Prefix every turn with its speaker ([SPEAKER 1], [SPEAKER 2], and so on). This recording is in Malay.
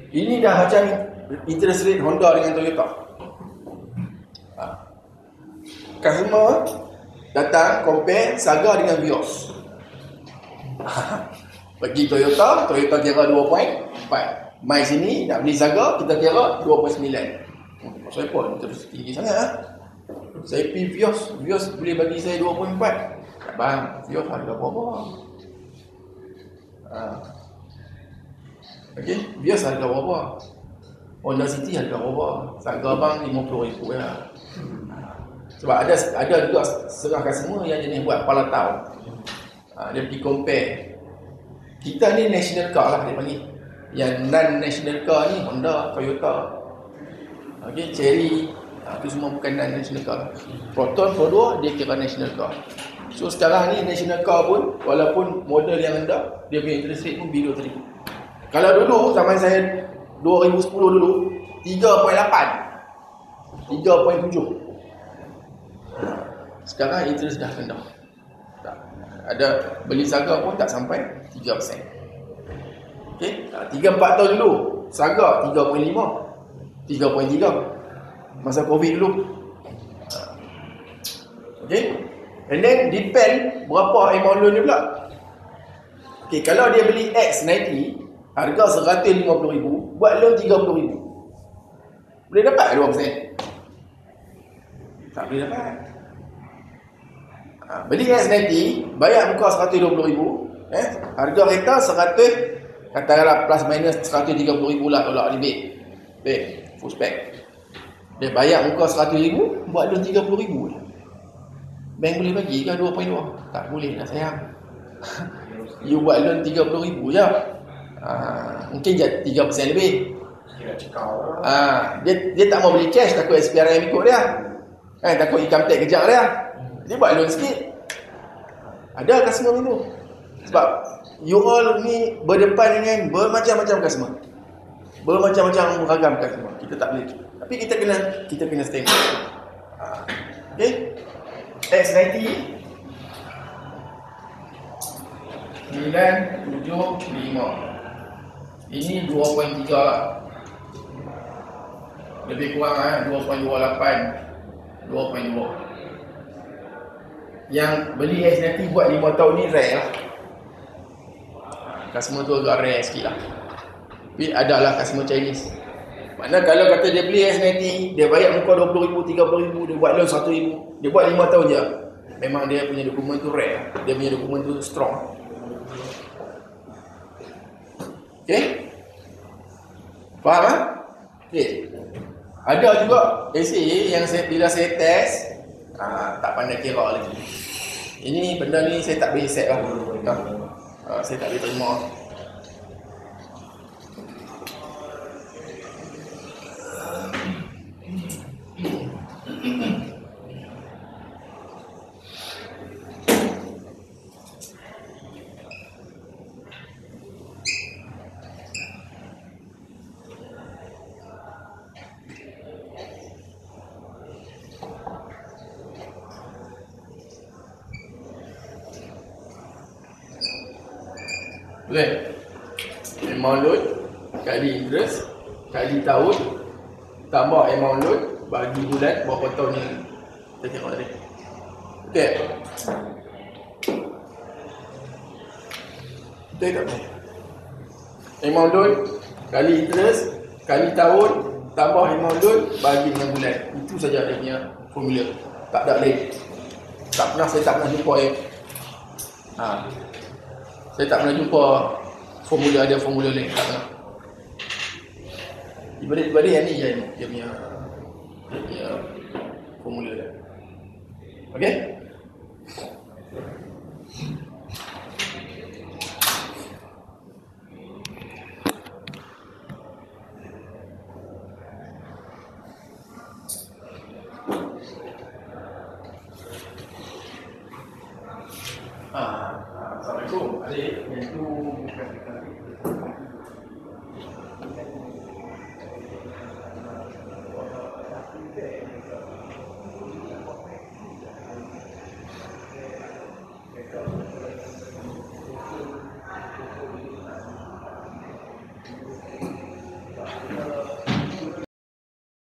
[SPEAKER 1] Ini dah macam interest rate Honda dengan Toyota. Customer datang compare Saga dengan Vios. Pergi Toyota kira 2.4. Mai sini nak beli Saga, kita kira 2.9. Maksud apa? Terus tinggi sangat. Saya pergi Vios boleh bagi saya 2.4. Bang, Vios harga berapa? Okey, Vios harga berapa? Honda City harga berapa? Saga bang 50,000 ya. Sebab ada juga setengah customer yang jenis buat kepala tahu. Dia pergi compare. Kita ni national car lah dia panggil. Yang non-national car ni Honda, Toyota, okay, Cherry, itu semua bukan non-national car. Proton, Pro 2 dia kira national car. So sekarang ni national car pun walaupun model yang rendah, dia punya interest rate pun below 3. Kalau dulu zaman saya 2010 dulu 3.8, 3.7. Sekarang interest dah rendah. Ada beli Saga pun tak sampai 3%. Okey, 3-4 tahun dulu Saga 3.5, 3.3 masa Covid dulu. Okey. And then depend berapa amount loan dia pula. Okey, kalau dia beli X90 harga 150,000, buat loan 30,000. Boleh dapat 2%? Tak boleh dapat. Beli S90, bayar muka 120,000, harga kereta 100, katakanlah plus minus 130,000 lah tolak rebate. Full spec. Dia bayar muka 100,000, buat loan 30,000 je. Bank boleh bagi ke 2.2? Tak boleh lah sayang. You buat loan 30,000 je. Mungkin je 3% lebih. Dia tak mau beli cash, takut SPRM ikut dia. Takut income tax kejar dia. Dia buat loan sikit. Ada customer itu. Sebab you all ni berdepan dengan bermacam-macam customer. Bermacam-macam beragam customer. Kita tak boleh. Tapi kita kena stand. Okay. X90 975. Ini 2.3 lah. Lebih kurang 2.28, 2.2. Yang beli S90 buat 5 tahun ni rare lah. Customer tu agak rare sikit lah. Tapi adalah customer Chinese. Maknanya kalau kata dia beli S90, dia bayar muka 20,000, 30,000, dia buat loan 1,000, dia buat 5 tahun je. Memang dia punya dokumen tu rare. Dia punya dokumen tu strong. Okay? Faham lah? Okay. Ada juga essay yang bila saya test, tak pandai kira lagi. Ini benda ni saya tak boleh set lah. Saya tak boleh terima. Boleh? Amount loan kali interest kali tahun tambah amount loan bagi bulan berapa tahun ni kita tengok tadi. Okey. Betul tak boleh? Amount loan kali interest kali tahun tambah amount loan bagi dengan bulan. Itu saja dia punya formula. Tak ada lain. Saya tak pernah jumpa saya tak pernah jumpa ada formula lain. Tak pernah. Dibalik yang ni dia punya formula dia. Okey? Assalamualaikum. Adik, yang tu bukan